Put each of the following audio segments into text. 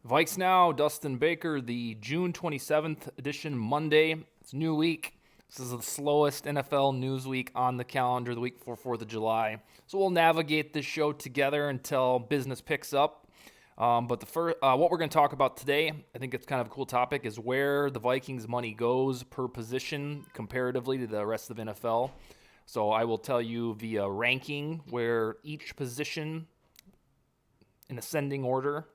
VikesNow, Dustin Baker, the June 27th edition, Monday. It's a new week. This is the slowest NFL news week on the calendar, the week before 4th of July. So we'll navigate this show together until business picks up. But what we're going to talk about today, I think it's kind of a cool topic, is where the Vikings money goes per position comparatively to the rest of the NFL. So I will tell you via ranking where each position in ascending order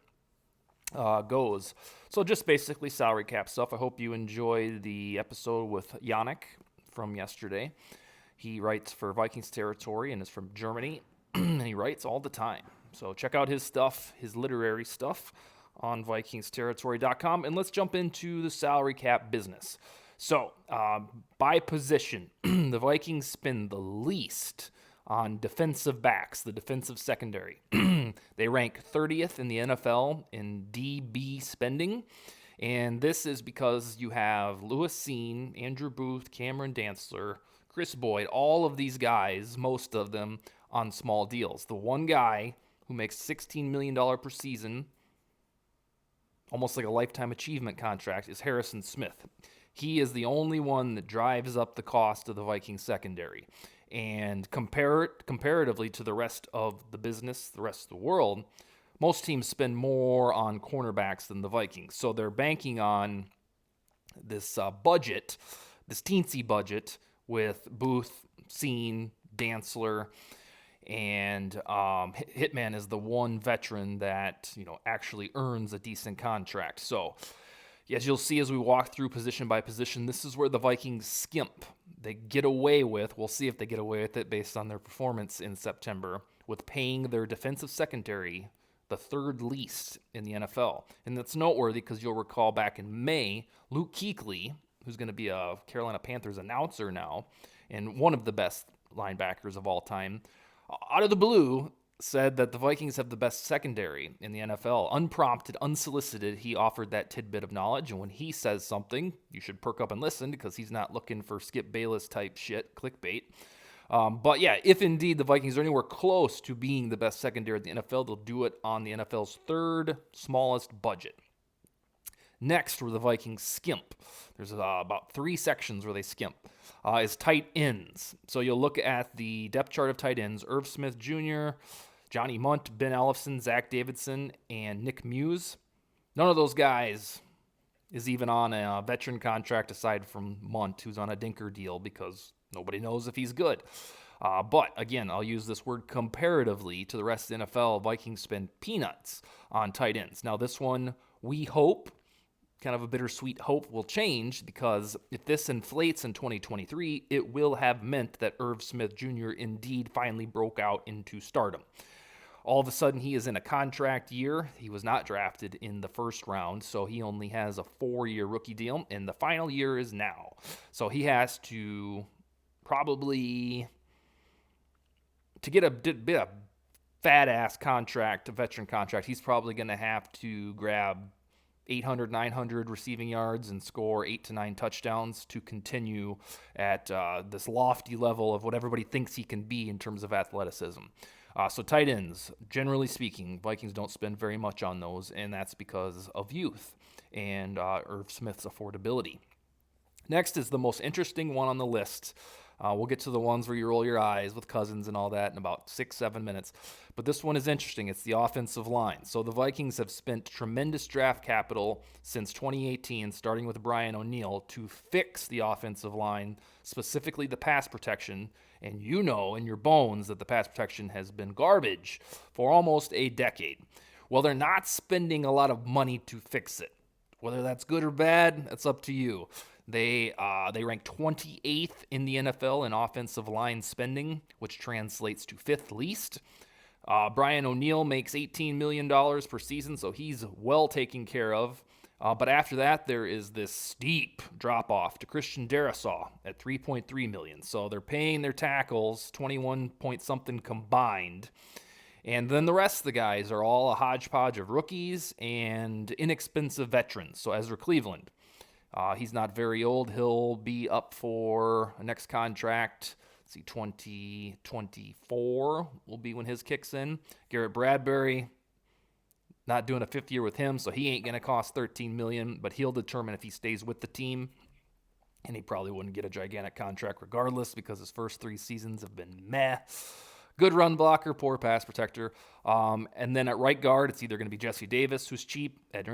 goes. So just basically salary cap stuff. I hope you enjoyed the episode with Yannick from yesterday. He writes for Vikings Territory and is from Germany, and he writes all the time. So check out his stuff, his literary stuff, on VikingsTerritory.com, and let's jump into the salary cap business. So by position, the Vikings spend the least on defensive backs, the defensive secondary. They rank 30th in the NFL in DB spending, and this is because you have Lewis Cine, Andrew Booth, Cameron Dantzler, Chris Boyd, all of these guys, most of them on small deals. The one guy who makes $16 million per season, almost like a lifetime achievement contract, is Harrison Smith. He is the only one that drives up the cost of the Vikings secondary. And comparatively to the rest of the business, the rest of the world, most teams spend more on cornerbacks than the Vikings. So they're banking on this budget, this teensy budget with Booth, Cine, Dantzler, and Hitman is the one veteran that actually earns a decent contract. So as you'll see as we walk through position by position, this is where the Vikings skimp. They get away with, we'll see if they get away with it based on their performance in September, with paying their defensive secondary the third least in the NFL. And that's noteworthy because you'll recall back in May, Luke Kuechly, who's going to be a Carolina Panthers announcer now, and one of the best linebackers of all time, out of the blue, said that the Vikings have the best secondary in the NFL. Unprompted, unsolicited, he offered that tidbit of knowledge. And when he says something, you should perk up and listen because he's not looking for Skip Bayless type shit, clickbait. But yeah, if indeed the Vikings are anywhere close to being the best secondary in the NFL, they'll do it on the NFL's third smallest budget. Next, where the Vikings skimp, there's about three sections where they skimp, is tight ends. So you'll look at the depth chart of tight ends: Irv Smith Jr., Johnny Munt, Ben Ellefson, Zach Davidson, and Nick Muse. None of those guys is even on a veteran contract aside from Munt, who's on a dinker deal because nobody knows if he's good. But again, I'll use this word comparatively to the rest of the NFL. Vikings spend peanuts on tight ends. Now this one, we hope, kind of a bittersweet hope, will change, because if this inflates in 2023, it will have meant that Irv Smith Jr. indeed finally broke out into stardom. All of a sudden, he is in a contract year. He was not drafted in the first round, so he only has a 4-year rookie deal, and the final year is now. So he has to probably, to get a fat-ass contract, a veteran contract, he's probably going to have to grab 800, 900 receiving yards and score 8 to 9 touchdowns to continue at this lofty level of what everybody thinks he can be in terms of athleticism. So tight ends, generally speaking, Vikings don't spend very much on those, and that's because of youth and Irv Smith's affordability. Next is the most interesting one on the list. We'll get to the ones where you roll your eyes with Cousins and all that in about 6-7 minutes. But this one is interesting. It's the offensive line. So the Vikings have spent tremendous draft capital since 2018, starting with Brian O'Neill, to fix the offensive line, specifically the pass protection. And you know in your bones that the pass protection has been garbage for almost a decade. Well, they're not spending a lot of money to fix it. Whether that's good or bad, that's up to you. They rank 28th in the NFL in offensive line spending, which translates to 5th least. Brian O'Neill makes $18 million per season, so he's well taken care of. But after that, there is this steep drop-off to Christian Darrisaw at $3.3 million. So they're paying their tackles 21 point something combined. And then the rest of the guys are all a hodgepodge of rookies and inexpensive veterans. So Ezra Cleveland, he's not very old. He'll be up for a next contract. Let's see, 2024 will be when his kicks in. Garrett Bradbury, not doing a fifth year with him, so he ain't going to cost $13 million, but he'll determine if he stays with the team. And he probably wouldn't get a gigantic contract regardless because his first 3 seasons have been meh. Good run blocker, poor pass protector. And then at right guard, it's either going to be Jesse Davis, who's cheap, Ed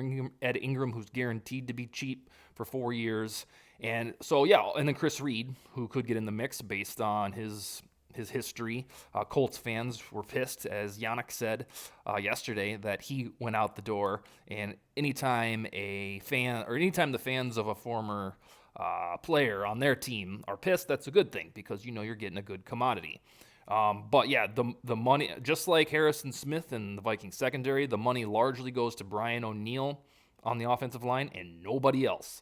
Ingram, who's guaranteed to be cheap for 4 years. And so, yeah, and then Chris Reed, who could get in the mix based on his history. Colts fans were pissed, as Yannick said yesterday, that he went out the door. And anytime the fans of a former player on their team are pissed, that's a good thing because you're getting a good commodity. But yeah, the money, just like Harrison Smith and the Vikings secondary, the money largely goes to Brian O'Neill on the offensive line and nobody else.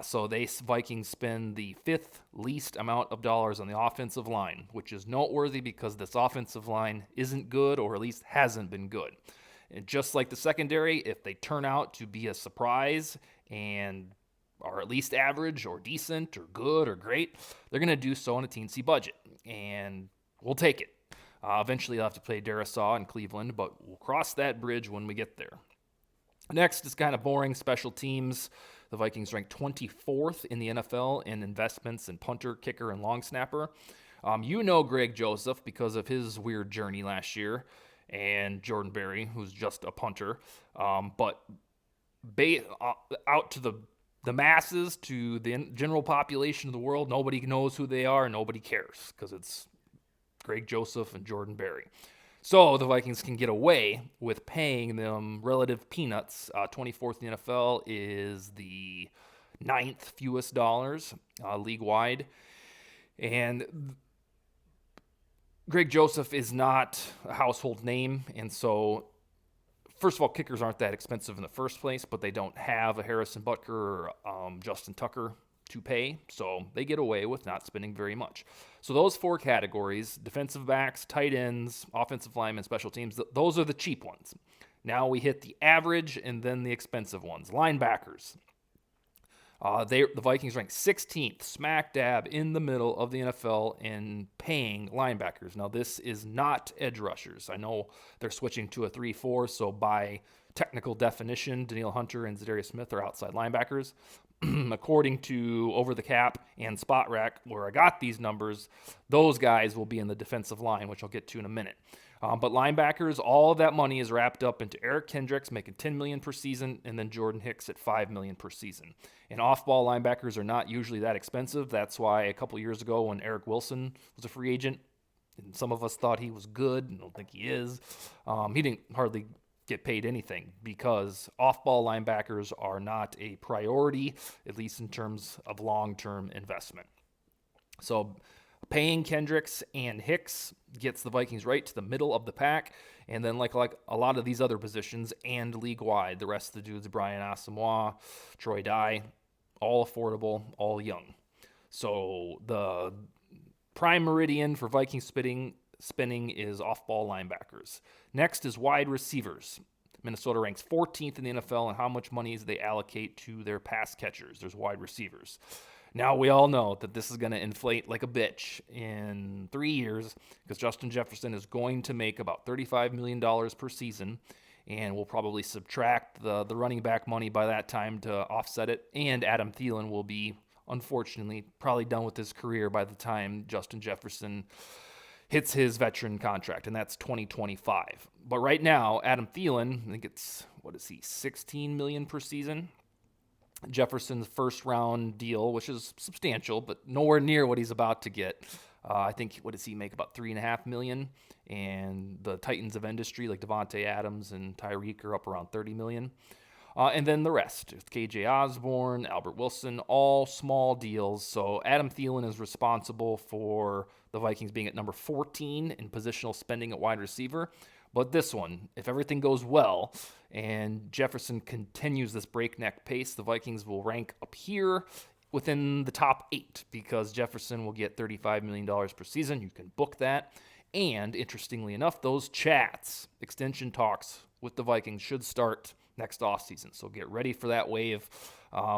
So Vikings spend the 5th least amount of dollars on the offensive line, which is noteworthy because this offensive line isn't good, or at least hasn't been good. And just like the secondary, if they turn out to be a surprise and are at least average or decent or good or great, they're going to do so on a teensy budget. And we'll take it. Eventually, they'll have to play Darisaw in Cleveland, but we'll cross that bridge when we get there. Next is kind of boring, special teams. The Vikings ranked 24th in the NFL in investments in punter, kicker, and long snapper. Greg Joseph because of his weird journey last year, and Jordan Berry, who's just a punter. But out to the masses, to the general population of the world, nobody knows who they are, and nobody cares because it's Greg Joseph and Jordan Berry. So the Vikings can get away with paying them relative peanuts. 24th in the NFL is the 9th fewest dollars league-wide. And Greg Joseph is not a household name, and so first of all, kickers aren't that expensive in the first place, but they don't have a Harrison Butker or Justin Tucker to pay, so they get away with not spending very much. So those 4 categories, defensive backs, tight ends, offensive linemen, special teams, those are the cheap ones. Now we hit the average and then the expensive ones. Linebackers. The Vikings ranked 16th, smack dab in the middle of the NFL in paying linebackers. Now this is not edge rushers. I know they're switching to a 3-4, so by technical definition, Danielle Hunter and Zadarius Smith are outside linebackers. According to Over the Cap and Spot Rack, where I got these numbers, those guys will be in the defensive line, which I'll get to in a minute. But linebackers, all of that money is wrapped up into Eric Kendricks making $10 million per season, and then Jordan Hicks at $5 million per season. And off-ball linebackers are not usually that expensive. That's why a couple years ago when Eric Wilson was a free agent, and some of us thought he was good, I don't think he is, he didn't hardly get paid anything because off-ball linebackers are not a priority, at least in terms of long-term investment. So paying Kendricks and Hicks gets the Vikings right to the middle of the pack, and then like a lot of these other positions and league-wide, the rest of the dudes, Brian Asamoah, Troy Dye, all affordable, all young. So the prime meridian for Vikings spending is off-ball linebackers. Next is wide receivers. Minnesota ranks 14th in the NFL in how much money they allocate to their pass catchers. There's wide receivers. Now, we all know that this is going to inflate like a bitch in 3 years because Justin Jefferson is going to make about $35 million per season, and we'll probably subtract the running back money by that time to offset it. And Adam Thielen will be, unfortunately, probably done with his career by the time Justin Jefferson hits his veteran contract, and that's 2025. But right now, Adam Thielen, I think it's, $16 million per season? Jefferson's first-round deal, which is substantial, but nowhere near what he's about to get. I think, what does he make, about $3.5 million? And the Titans of industry, like Devontae Adams and Tyreek, are up around $30 million. And then the rest, it's KJ Osborne, Albert Wilson, all small deals. So Adam Thielen is responsible for the Vikings being at number 14 in positional spending at wide receiver. But this one, if everything goes well and Jefferson continues this breakneck pace, the Vikings will rank up here within the top 8 because Jefferson will get $35 million per season. You can book that. And interestingly enough, those extension talks with the Vikings should start next offseason. So get ready for that wave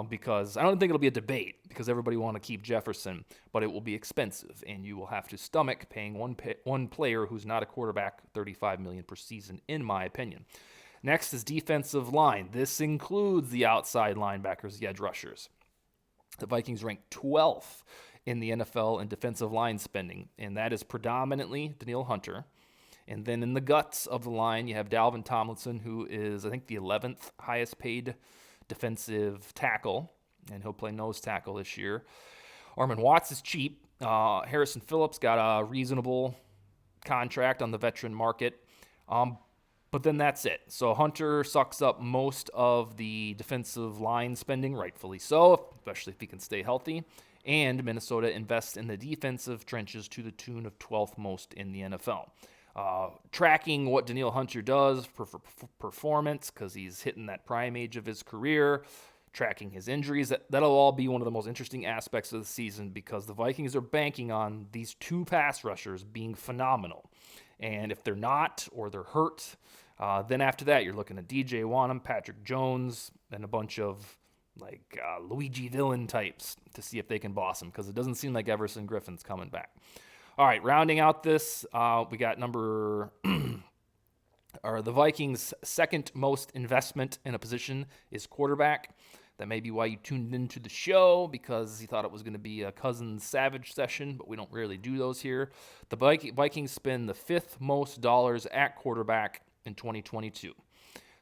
because I don't think it'll be a debate because everybody want to keep Jefferson, but it will be expensive, and you will have to stomach paying one player who's not a quarterback $35 million per season, in my opinion. Next is defensive line. This includes the outside linebackers, the edge rushers. The Vikings rank 12th in the NFL in defensive line spending, and that is predominantly Danielle Hunter. And then in the guts of the line, you have Dalvin Tomlinson, who is, I think, the 11th highest paid defensive tackle, and he'll play nose tackle this year. Armon Watts is cheap. Harrison Phillips got a reasonable contract on the veteran market. But then that's it. So Hunter sucks up most of the defensive line spending, rightfully so, especially if he can stay healthy. And Minnesota invests in the defensive trenches to the tune of 12th most in the NFL. Tracking what Danielle Hunter does for performance, because he's hitting that prime age of his career, tracking his injuries, that'll all be one of the most interesting aspects of the season, because the Vikings are banking on these two pass rushers being phenomenal. And if they're not, or they're hurt, then after that, you're looking at DJ Wanham, Patrick Jones, and a bunch of Luigi Villain types to see if they can boss him, because it doesn't seem like Everson Griffin's coming back. All right, rounding out this, we got the Vikings' second most investment in a position is quarterback. That may be why you tuned into the show, because you thought it was going to be a Cousins Savage session, but we don't really do those here. The Vikings spend the fifth most dollars at quarterback in 2022.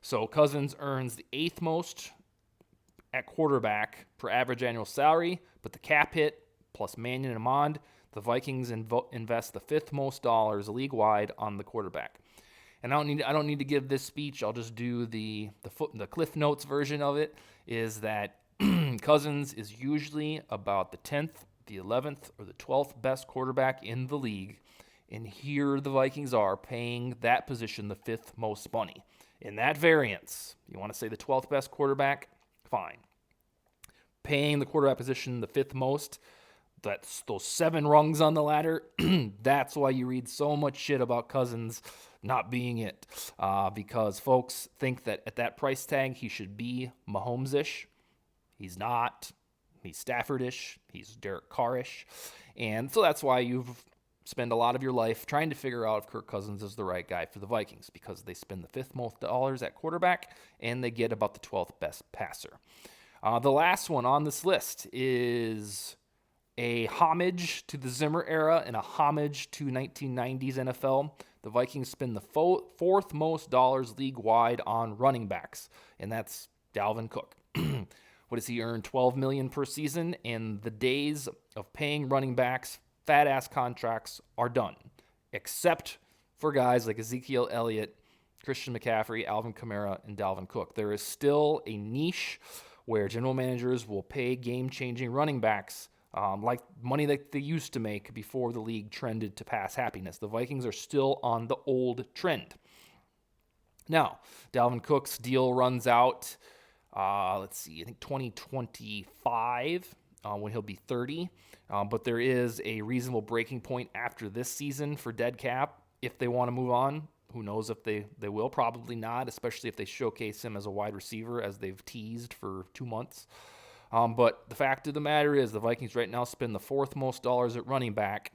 So Cousins earns the eighth most at quarterback per average annual salary, but the cap hit plus Mannion and Amond, the Vikings invest the fifth most dollars league-wide on the quarterback. And I don't need to give this speech. I'll just do the Cliff Notes version of it. Is that Cousins is usually about the 10th, the 11th, or the 12th best quarterback in the league. And here the Vikings are paying that position the fifth most money. In that variance, you want to say the 12th best quarterback? Fine. Paying the quarterback position the fifth most, that's those 7 rungs on the ladder. That's why you read so much shit about Cousins not being it. Because folks think that at that price tag, he should be Mahomes-ish. He's not. He's Stafford-ish. He's Derek Carr-ish. And so that's why you've spent a lot of your life trying to figure out if Kirk Cousins is the right guy for the Vikings, because they spend the fifth most dollars at quarterback and they get about the 12th best passer. The last one on this list is a homage to the Zimmer era and a homage to 1990s NFL. The Vikings spend the fourth most dollars league-wide on running backs, and that's Dalvin Cook. What does he earn? $12 million per season, and the days of paying running backs fat-ass contracts are done, except for guys like Ezekiel Elliott, Christian McCaffrey, Alvin Kamara, and Dalvin Cook. There is still a niche where general managers will pay game-changing running backs like money that they used to make before the league trended to pass happiness. The Vikings are still on the old trend. Now, Dalvin Cook's deal runs out, I think 2025, when he'll be 30. But there is a reasonable breaking point after this season for dead cap if they want to move on. Who knows if they will? Probably not, especially if they showcase him as a wide receiver, as they've teased for 2 months. But the fact of the matter is the Vikings right now spend the fourth most dollars at running back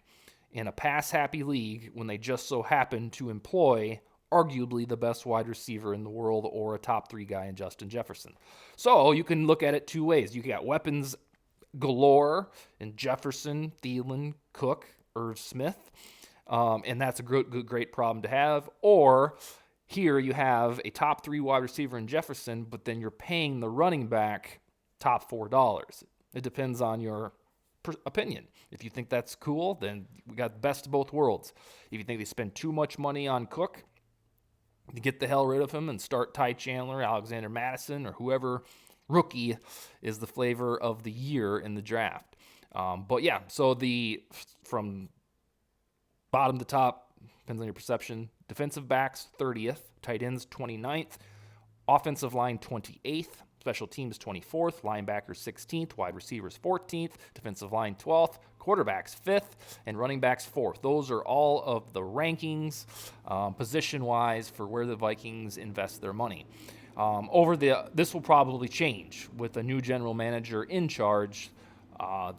in a pass-happy league when they just so happen to employ arguably the best wide receiver in the world, or a top 3 guy in Justin Jefferson. So you can look at it 2 ways. You got weapons galore in Jefferson, Thielen, Cook, Irv Smith, and that's a great problem to have. Or here you have a top 3 wide receiver in Jefferson, but then you're paying the running back top $4. It depends on your opinion. If you think that's cool, then we got the best of both worlds. If you think they spend too much money on Cook, to get the hell rid of him and start Ty Chandler, Alexander Madison, or whoever rookie is the flavor of the year in the draft. But yeah, so from bottom to top, depends on your perception. Defensive backs, 30th. Tight ends, 29th. Offensive line, 28th. Special teams, 24th. Linebackers, 16th. Wide receivers, 14th. Defensive line, 12th. Quarterbacks, 5th. And running backs, 4th. Those are all of the rankings, position-wise, for where the Vikings invest their money. This will probably change with a new general manager in charge.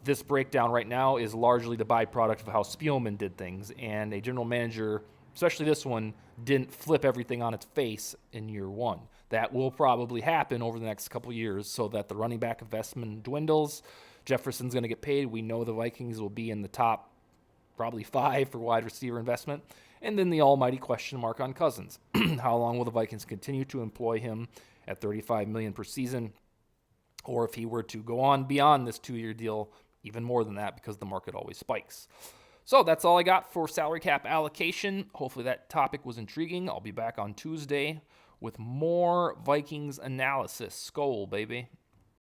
This breakdown right now is largely the byproduct of how Spielman did things, and a general manager especially this one, didn't flip everything on its face in year one. That will probably happen over the next couple years so that the running back investment dwindles. Jefferson's going to get paid. We know the Vikings will be in the top probably 5 for wide receiver investment. And then the almighty question mark on Cousins. How long will the Vikings continue to employ him at $35 million per season? Or if he were to go on beyond this 2-year deal, even more than that, because the market always spikes. So that's all I got for salary cap allocation. Hopefully that topic was intriguing. I'll be back on Tuesday with more Vikings analysis. Skol, baby.